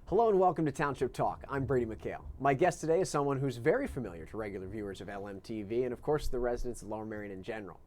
Hello and welcome to Township Talk. I'm Brady McHale. My guest today is someone who's very familiar to regular viewers of LMTV and of course the residents of Lower Merion in general.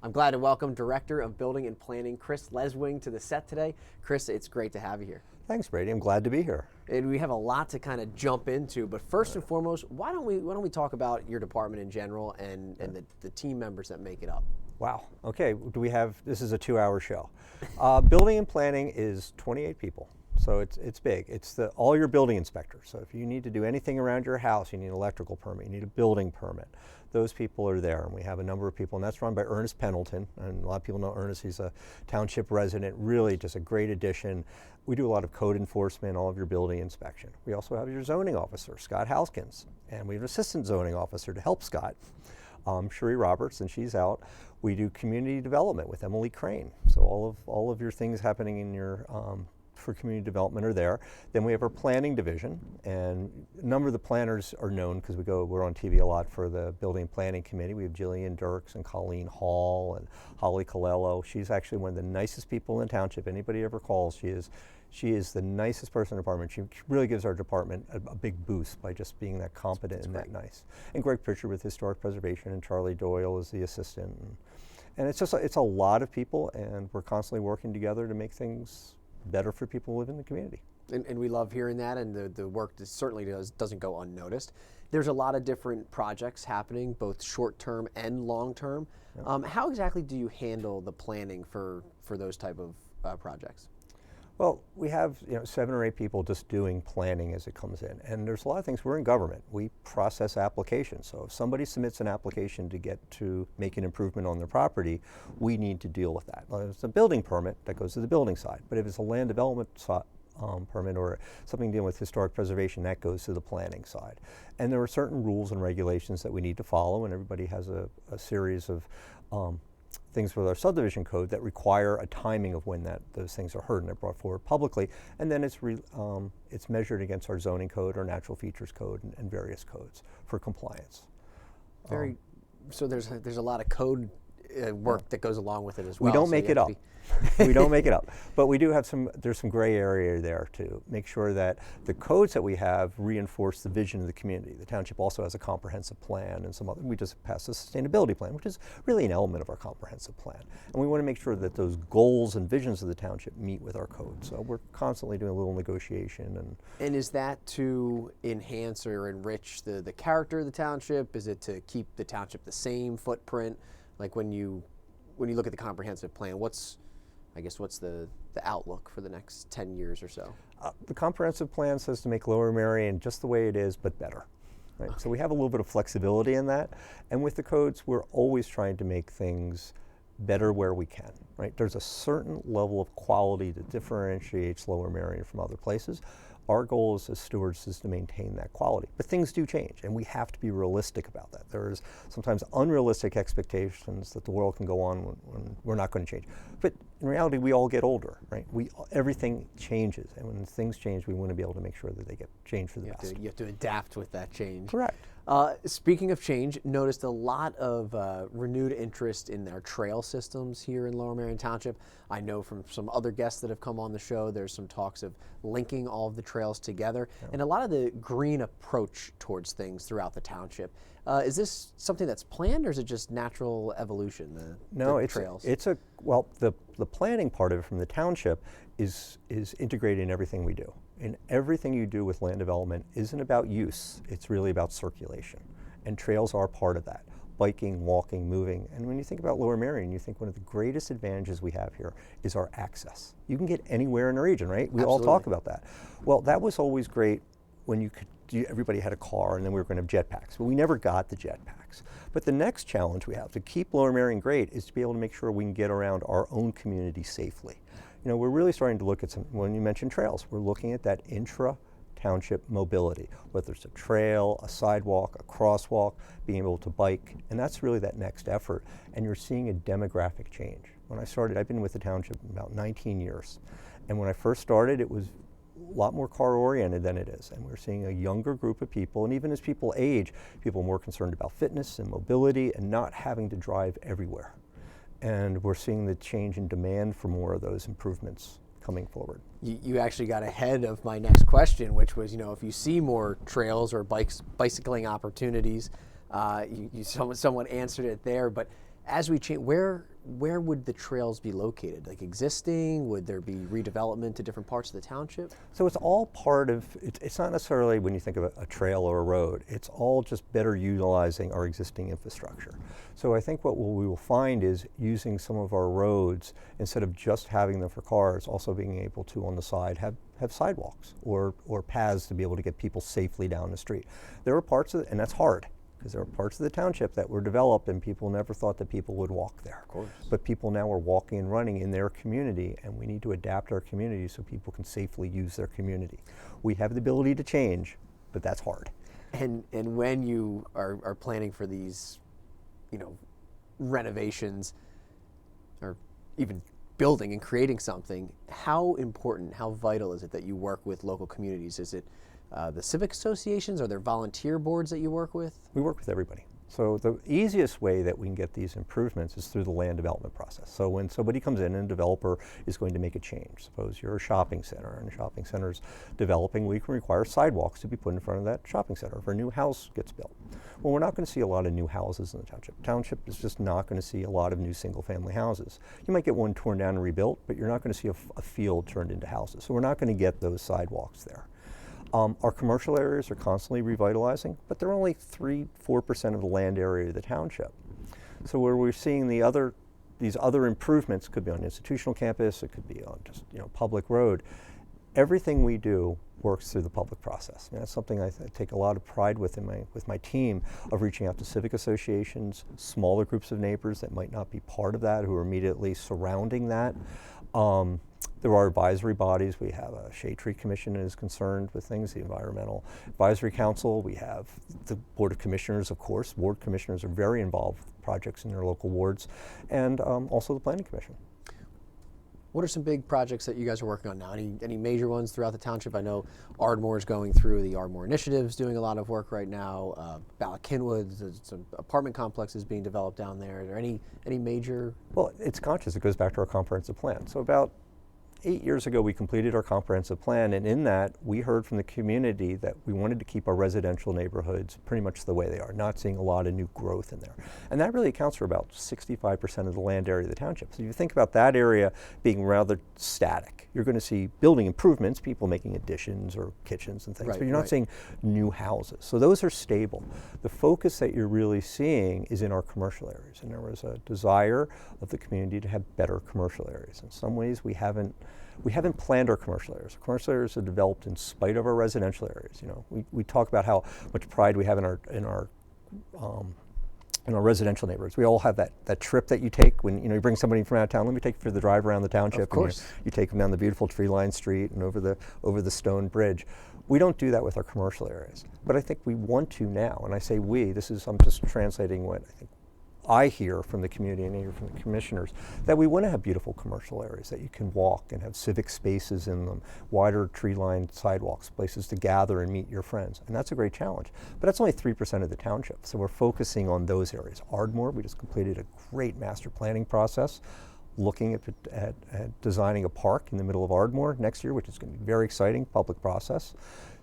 I'm glad to welcome Director of Building and Planning Chris Leswing to the set today. Chris, it's great to have you here. Thanks, Brady. I'm glad to be here. And we have a lot to kind of jump into, but first and foremost, why don't we talk about your department in general and the team members that make it up? Wow. Okay. This is a 2-hour show. Building and planning is 28 people. So it's big. It's all your building inspectors. So if you need to do anything around your house, you need an electrical permit, you need a building permit. Those people are there, and we have a number of people, and that's run by Ernest Pendleton. And a lot of people know Ernest. He's a township resident, really just a great addition. We do a lot of code enforcement, all of your building inspection. We also have your zoning officer, Scott Houskins, and we have an assistant zoning officer to help Scott, Cherie Roberts, and she's out. We do community development with Emily Crane. So all of your things happening in your for community development are there. Then we have our planning division, and a number of the planners are known because we're on TV a lot for the building and planning committee. We have Jillian Dirks and Colleen Hall and Holly Colello. She's actually one of the nicest people in the township. Anybody ever calls, she is the nicest person in the department. She really gives our department a big boost by just being that competent and that nice. And Greg Pritchard with Historic Preservation, and Charlie Doyle is the assistant. And it's a lot of people, and we're constantly working together to make things better for people who live in the community. And we love hearing that, and the work certainly doesn't go unnoticed. There's a lot of different projects happening, both short-term and long-term. Yeah. How exactly do you handle the planning for those type of projects? Well, we have 7 or 8 people just doing planning as it comes in, and there's a lot of things. We're in government. We process applications. So if somebody submits an application to make an improvement on their property, we need to deal with that. Well, if it's a building permit, that goes to the building side. But if it's a land development permit or something dealing with historic preservation, that goes to the planning side. And there are certain rules and regulations that we need to follow, and everybody has a series of things with our subdivision code that require a timing of when those things are heard and they're brought forward publicly, and then it's measured against our zoning code, our natural features code, and various codes for compliance. So there's a lot of code work that goes along with it as well. We don't make it up. We don't make it up, but we do have there's some gray area there to make sure that the codes that we have reinforce the vision of the community. The township also has a comprehensive plan and some other, we just passed a sustainability plan, which is really an element of our comprehensive plan. And we want to make sure that those goals and visions of the township meet with our code. So we're constantly doing a little negotiation. And is that to enhance or enrich the character of the township? Is it to keep the township the same footprint? Like when you look at the comprehensive plan, what's the outlook for the next 10 years or so? The comprehensive plan says to make Lower Merion just the way it is, but better. Right? Okay. So we have a little bit of flexibility in that. And with the codes, we're always trying to make things better where we can. Right? There's a certain level of quality that differentiates Lower Merion from other places. Our goal as stewards is to maintain that quality. But things do change, and we have to be realistic about that. There's sometimes unrealistic expectations that the world can go on when we're not going to change. But in reality, we all get older, right? Everything changes, and when things change, we want to be able to make sure that they get changed for the best. You have to adapt with that change. Correct. Speaking of change, noticed a lot of renewed interest in their trail systems here in Lower Merion Township. I know from some other guests that have come on the show, there's some talks of linking all of the trails together, and a lot of the green approach towards things throughout the township. Is this something that's planned, or is it just natural evolution? The trails. The planning part of it from the township is integrated in everything we do. And everything you do with land development isn't about use, it's really about circulation. And trails are part of that. Biking, walking, moving. And when you think about Lower Merion, you think one of the greatest advantages we have here is our access. You can get anywhere in the region, right? We all talk about that. Well, that was always great when everybody had a car and then we were going to have jetpacks. But we never got the jetpacks. But the next challenge we have to keep Lower Merion great is to be able to make sure we can get around our own community safely. We're really starting to look at when you mention trails, we're looking at that intra-township mobility, whether it's a trail, a sidewalk, a crosswalk, being able to bike, and that's really that next effort. And you're seeing a demographic change. When I started, I've been with the township about 19 years. And when I first started, it was a lot more car-oriented than it is. And we're seeing a younger group of people, and even as people age, people are more concerned about fitness and mobility and not having to drive everywhere. And we're seeing the change in demand for more of those improvements coming forward. You actually got ahead of my next question, which was, if you see more trails or bicycling opportunities, someone answered it there. But as we change, where would the trails be located? Like existing? Would there be redevelopment to different parts of the township? So it's all part of, it's not necessarily when you think of a trail or a road, it's all just better utilizing our existing infrastructure. So I think what we will find is using some of our roads, instead of just having them for cars, also being able to on the side have sidewalks or paths to be able to get people safely down the street. There are parts of it, and that's hard, because there are parts of the township that were developed and people never thought that people would walk there. Of course. But people now are walking and running in their community, and we need to adapt our community so people can safely use their community. We have the ability to change, but that's hard. And when you are planning for these, renovations or even building and creating something, how important, how vital is it that you work with local communities? Is it the civic associations? Are there volunteer boards that you work with? We work with everybody. So the easiest way that we can get these improvements is through the land development process. So when somebody comes in and a developer is going to make a change, suppose you're a shopping center and a shopping center is developing, we can require sidewalks to be put in front of that shopping center if a new house gets built. Well, we're not going to see a lot of new houses in the township. Township is just not going to see a lot of new single-family houses. You might get one torn down and rebuilt, but you're not going to see a field turned into houses. So we're not going to get those sidewalks there. Our commercial areas are constantly revitalizing, but they're only 3-4% of the land area of the township. So where we're seeing these other improvements, could be on institutional campus, it could be on just public road. Everything we do works through the public process. And that's something I take a lot of pride with with my team, of reaching out to civic associations, smaller groups of neighbors that might not be part of that, who are immediately surrounding that. There are advisory bodies. We have a Shade Tree Commission that is concerned with things, the Environmental Advisory Council. We have the Board of Commissioners, of course. Ward commissioners are very involved with projects in their local wards, and also the Planning Commission. What are some big projects that you guys are working on now? Any major ones throughout the township? I know Ardmore is going through the Ardmore Initiatives, doing a lot of work right now. Ballackinwood, some apartment complexes being developed down there. Are there any major? Well, it's conscious. It goes back to our comprehensive plan. So about 8 years ago, we completed our comprehensive plan, and in that, we heard from the community that we wanted to keep our residential neighborhoods pretty much the way they are, not seeing a lot of new growth in there. And that really accounts for about 65% of the land area of the township. So if you think about that area being rather static, you're going to see building improvements, people making additions or kitchens and things, but you're not seeing new houses. So those are stable. The focus that you're really seeing is in our commercial areas, and there was a desire of the community to have better commercial areas. In some ways, we haven't planned our commercial areas. Our commercial areas are developed in spite of our residential areas. We talk about how much pride we have in our residential neighborhoods. We all have that trip that you take when you bring somebody from out of town. Let me take you for the drive around the township. Of course. And you take them down the beautiful tree-lined street and over the stone bridge. We don't do that with our commercial areas, but I think we want to now. And I say we. I'm just translating what I hear from the community and I hear from the commissioners, that we want to have beautiful commercial areas that you can walk and have civic spaces in them, wider tree-lined sidewalks, places to gather and meet your friends. And that's a great challenge. But that's only 3% of the township, so we're focusing on those areas. Ardmore, we just completed a great master planning process, looking at designing a park in the middle of Ardmore next year, which is going to be very exciting, public process.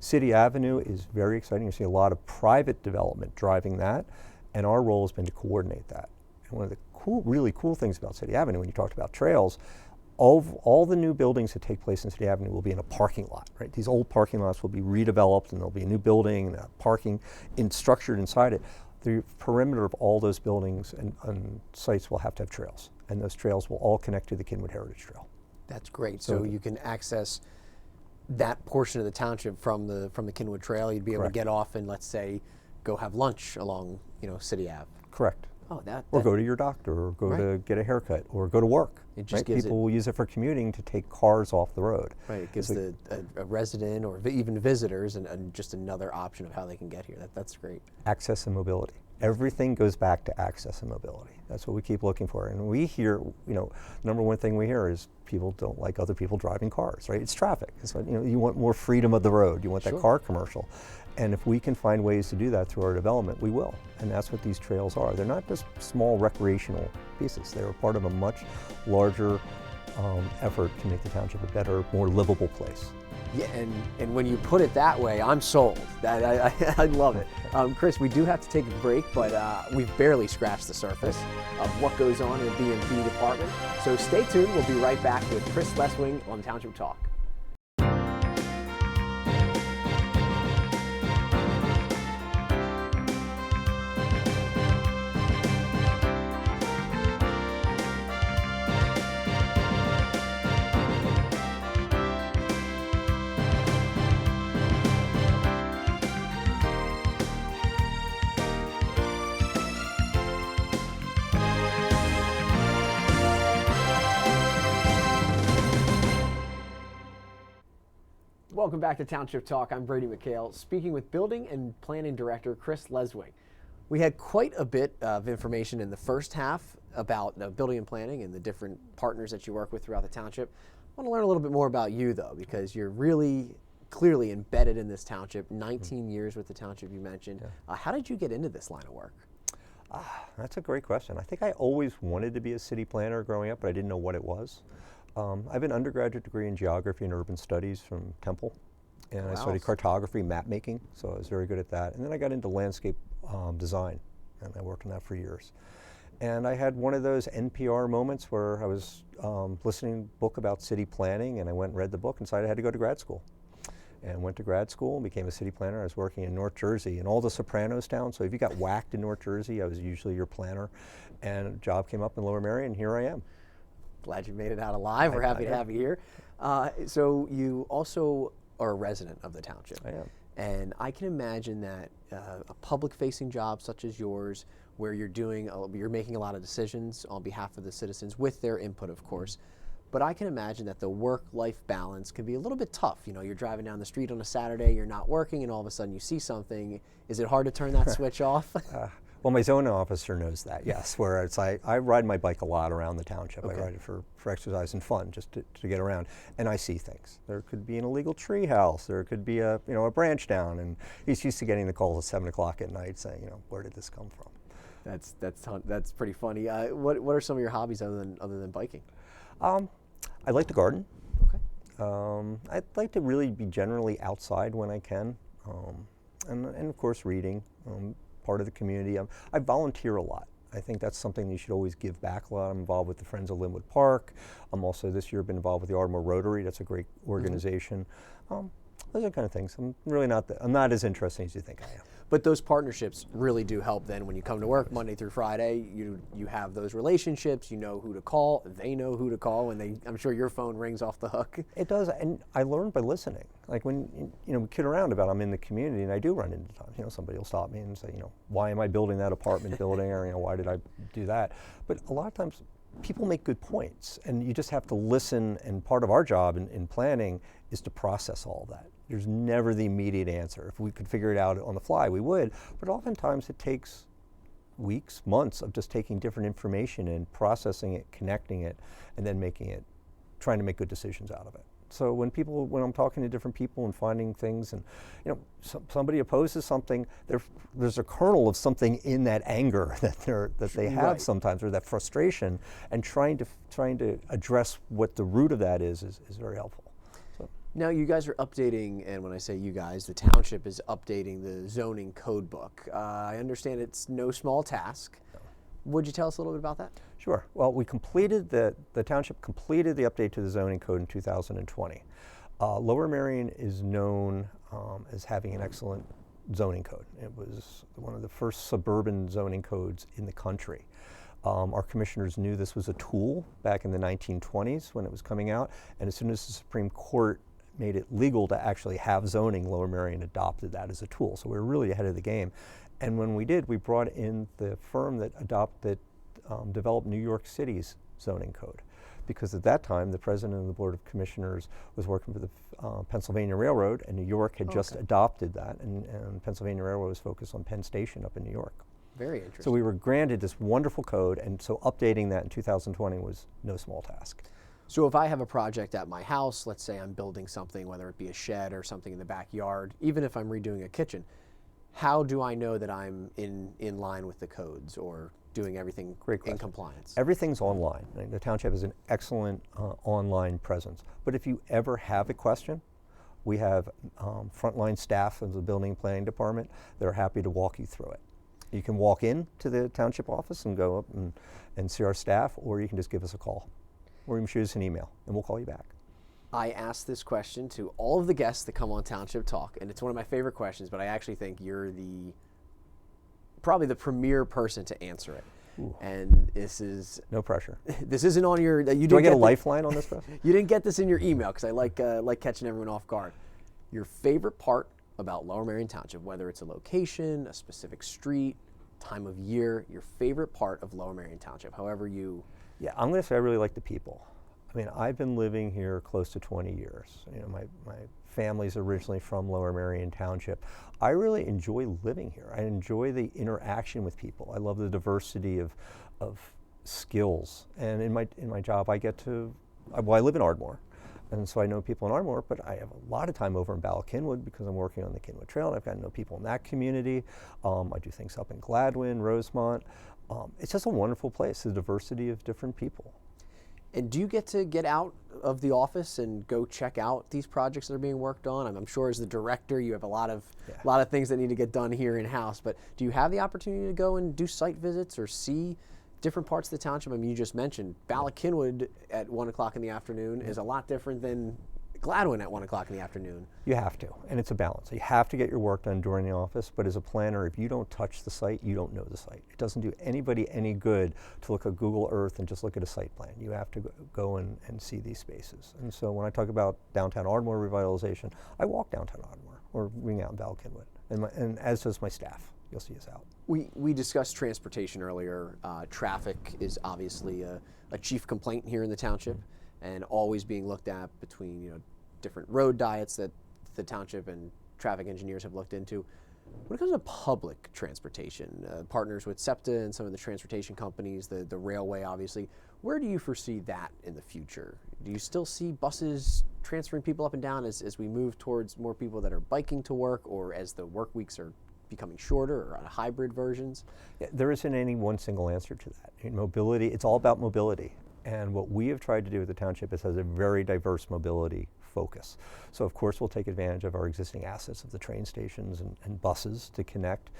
City Avenue is very exciting. You see a lot of private development driving that. And our role has been to coordinate that. And one of the really cool things about City Avenue, when you talked about trails, all the new buildings that take place in City Avenue will be in a parking lot, right? These old parking lots will be redeveloped, and there'll be a new building and parking structured inside it. The perimeter of all those buildings and sites will have to have trails, and those trails will all connect to the Kinwood Heritage Trail. That's great. So you can access that portion of the township from the Kinwood Trail. You'd be able to get off and, let's say, go have lunch along, City Ave. Correct. Oh, or go to your doctor, or go to get a haircut, or go to work. It just gives people will use it for commuting to take cars off the road. Right. It gives a resident or even visitors and just another option of how they can get here. That's great. Access and mobility. Everything goes back to access and mobility. That's what we keep looking for. And we hear, number one thing we hear is people don't like other people driving cars, right? It's traffic. It's what, you want more freedom of the road. You want that car commercial. And if we can find ways to do that through our development, we will. And that's what these trails are. They're not just small recreational pieces. They're part of a much larger effort to make the township a better, more livable place. Yeah, and when you put it that way, I'm sold. I love it. Chris, we do have to take a break, but we've barely scratched the surface of what goes on in the B&B department. So stay tuned. We'll be right back with Chris Leswing on Township Talk. Welcome back to Township Talk. I'm Brady McHale, speaking with Building and Planning Director Chris Leswing. We had quite a bit of information in the first half about building and planning and the different partners that you work with throughout the township. I want to learn a little bit more about you, though, because you're really clearly embedded in this township. 19 years with the township, you mentioned. Yeah. How did you get into this line of work? That's a great question. I think I always wanted to be a city planner growing up, but I didn't know what it was. I have an undergraduate degree in geography and urban studies from Temple, and I studied cartography, map making, so I was very good at that. And then I got into landscape design, and I worked on that for years. And I had one of those NPR moments where I was listening to a book about city planning, and I went and read the book and decided I had to go to grad school. And went to grad school and became a city planner. I was working in North Jersey in all the Sopranos towns, so if you got whacked in North Jersey, I was usually your planner. And a job came up in Lower Merion, and here I am. Glad you made it out alive. We're happy to have you here. So you also are a resident of the township. I am. And I can imagine that a public-facing job such as yours, where you're making a lot of decisions on behalf of the citizens with their input, of course. But I can imagine that the work-life balance can be a little bit tough. You know, you're driving down the street on a Saturday, you're not working, and all of a sudden you see something. Is it hard to turn that switch off? Well, my zoning officer knows that, yes, where it's I ride my bike a lot around the township. Okay. I ride it for exercise and fun, just to get around, and I see things. There could be an illegal tree house, there could be a branch down, and he's used to getting the calls at 7 o'clock at night saying, where did this come from? That's pretty funny. What are some of your hobbies other than biking? I like to garden. Okay. I'd like to really be generally outside when I can, and of course reading. Part of the community. I volunteer a lot. I think that's something you should always give back a lot. I'm involved with the Friends of Linwood Park. I'm also this year been involved with the Ardmore Rotary. That's a great organization. Those are kind of things. I'm not as interesting as you think I am. But those partnerships really do help then when you come to work Monday through Friday. You have those relationships, you know who to call, they know who to call, and I'm sure your phone rings off the hook. It does, and I learned by listening. Like when we kid around about I'm in the community, and I do run into times, somebody will stop me and say, why am I building that apartment building, or why did I do that? But a lot of times people make good points, and you just have to listen, and part of our job in planning is to process all of that. There's never the immediate answer. If we could figure it out on the fly, we would, but oftentimes it takes weeks, months of just taking different information and processing it, connecting it, and then trying to make good decisions out of it. So when I'm talking to different people and finding things, and somebody opposes something, there's a kernel of something in that anger that they have sometimes, or that frustration, and trying to address what the root of that is very helpful. Now you guys are updating, and when I say you guys, the township is updating the zoning code book. I understand it's no small task. No. Would you tell us a little bit about that? Sure. Well, the township completed the update to the zoning code in 2020. Lower Merion is known as having an excellent zoning code. It was one of the first suburban zoning codes in the country. Our commissioners knew this was a tool back in the 1920s when it was coming out, and as soon as the Supreme Court made it legal to actually have zoning, Lower Merion adopted that as a tool. So we were really ahead of the game. And when we did, we brought in the firm that developed New York City's zoning code. Because at that time, the president of the Board of Commissioners was working for the Pennsylvania Railroad, and New York had just adopted that, and Pennsylvania Railroad was focused on Penn Station up in New York. Very interesting. So we were granted this wonderful code, and so updating that in 2020 was no small task. So if I have a project at my house, let's say I'm building something, whether it be a shed or something in the backyard, even if I'm redoing a kitchen, how do I know that I'm in line with the codes, or doing everything Great in question. compliance? Everything's online. I mean, the township has an excellent online presence. But if you ever have a question, we have frontline staff of the building planning department that are happy to walk you through it. You can walk in to the township office and go up and see our staff, or you can just give us a call, or you can shoot us an email, and we'll call you back. I ask this question to all of the guests that come on Township Talk, and it's one of my favorite questions, but I actually think you're probably the premier person to answer it. Ooh. And this is no pressure. This isn't on your. You Do I didn't get a lifeline on this question? You didn't get this in your email because I like catching everyone off guard. Your favorite part about Lower Merion Township, whether it's a location, a specific street, time of year, your favorite part of Lower Merion Township, however you. Yeah, I'm going to say I really like the people. I mean, I've been living here close to 20 years. You know, my family's originally from Lower Merion Township. I really enjoy living here. I enjoy the interaction with people. I love the diversity of skills. And in my job, I get to, well, I live in Ardmore. And so I know people in Ardmore, but I have a lot of time over in Ballackinwood because I'm working on the Kinwood Trail, and I've got to know people in that community. I do things up in Gladwin, Rosemont. It's just a wonderful place, the diversity of different people. And do you get to get out of the office and go check out these projects that are being worked on? I'm sure as the director, you have a lot of things that need to get done here in house. But do you have the opportunity to go and do site visits or see different parts of the township? I mean, you just mentioned Ballackinwood at 1 o'clock in the afternoon is a lot different than Gladwin at 1 o'clock in the afternoon. You have to, and it's a balance. You have to get your work done during the office, but as a planner, if you don't touch the site, you don't know the site. It doesn't do anybody any good to look at Google Earth and just look at a site plan. You have to go and see these spaces. And so when I talk about downtown Ardmore revitalization, I walk downtown Ardmore or ring out in Ballackinwood, and as does my staff. You'll see us out. We discussed transportation earlier. Traffic is obviously a chief complaint here in the township, and always being looked at between different road diets that the township and traffic engineers have looked into. When it comes to public transportation, partners with SEPTA and some of the transportation companies, the railway obviously, where do you foresee that in the future? Do you still see buses transferring people up and down as we move towards more people that are biking to work, or as the work weeks are becoming shorter, or on hybrid versions? Yeah, there isn't any one single answer to that. Mobility, it's all about mobility. And what we have tried to do at the township is has a very diverse mobility focus. So of course we'll take advantage of our existing assets of the train stations and buses to connect.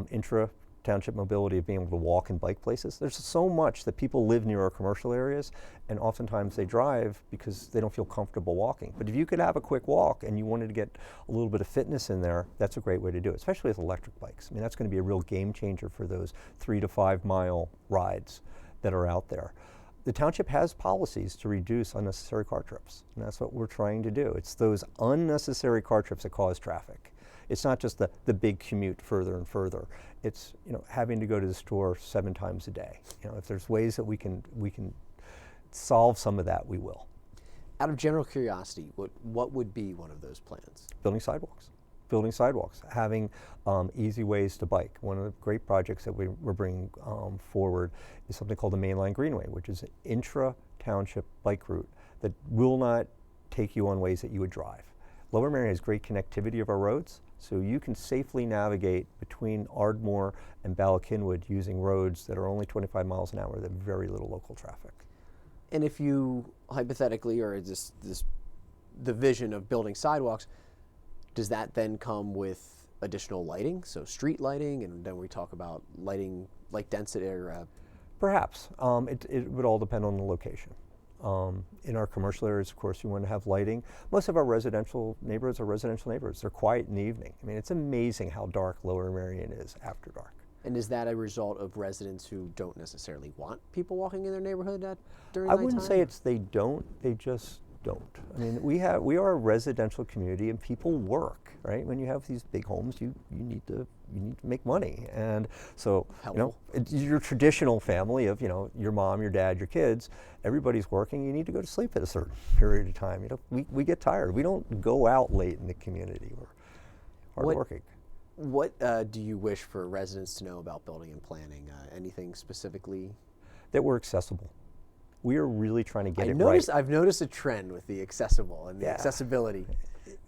Intra-township mobility of being able to walk and bike places. There's so much that people live near our commercial areas, and oftentimes they drive because they don't feel comfortable walking. But if you could have a quick walk and you wanted to get a little bit of fitness in there, that's a great way to do it, especially with electric bikes. I mean, that's going to be a real game changer for those 3 to 5 mile rides that are out there. The township has policies to reduce unnecessary car trips, and that's what we're trying to do. It's those unnecessary car trips that cause traffic. It's not just the big commute further and further. It's having to go to the store 7 times a day. If there's ways that we can solve some of that, we will. Out of general curiosity, what would be one of those plans? Building sidewalks, having easy ways to bike. One of the great projects that we're bringing forward is something called the Mainline Greenway, which is an intra-township bike route that will not take you on ways that you would drive. Lower Merion has great connectivity of our roads, so you can safely navigate between Ardmore and Ballackinwood using roads that are only 25 miles an hour with very little local traffic. And if you, hypothetically, or the vision of building sidewalks, does that then come with additional lighting, so street lighting, and then we talk about lighting, light density? Perhaps. It would all depend on the location. In our commercial areas, of course, you want to have lighting. Most of our residential neighborhoods are residential neighborhoods. They're quiet in the evening. I mean, it's amazing how dark Lower Merion is after dark. And is that a result of residents who don't necessarily want people walking in their neighborhood during I nighttime? wouldn't say it's they don't, they just don't. I mean, we are a residential community, and people work, right? When you have these big homes, you need to make money, and so it's your traditional family of your mom, your dad, your kids. Everybody's working. You need to go to sleep at a certain period of time. We get tired. We don't go out late in the community. We're hardworking. What do you wish for residents to know about building and planning? Anything specifically? That we're accessible. We are really trying to get it right. I've noticed a trend with the accessible and the accessibility.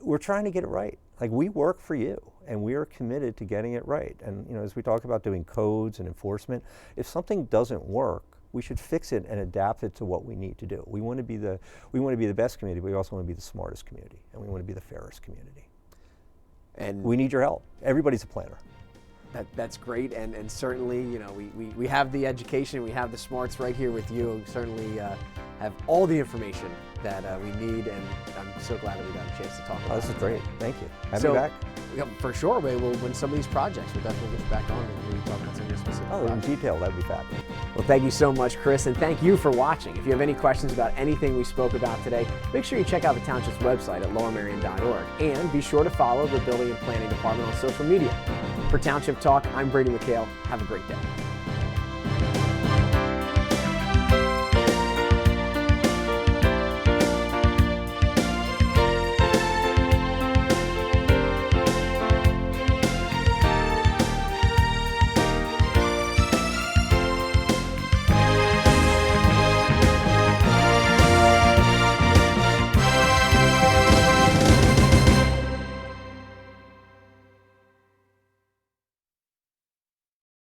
we're trying to get it right. Like, we work for you, and we are committed to getting it right. And as we talk about doing codes and enforcement, if something doesn't work, we should fix it and adapt it to what we need to do. We want to be the best community, but we also want to be the smartest community, and we want to be the fairest community. And we need your help. Everybody's a planner. That's great, and certainly, we have the education, we have the smarts right here with you. We certainly have all the information that we need, and I'm so glad that we got a chance to talk about it. This is great. Thank you. Have me back. Yeah, for sure. We'll win some of these projects. We'll definitely get you back on and maybe talk about some of your specific projects. In detail, that'd be fabulous. Well, thank you so much, Chris, and thank you for watching. If you have any questions about anything we spoke about today, make sure you check out the Township's website at lowermerion.org, and be sure to follow the Building and Planning Department on social media. For Township Talk, I'm Brady McHale. Have a great day.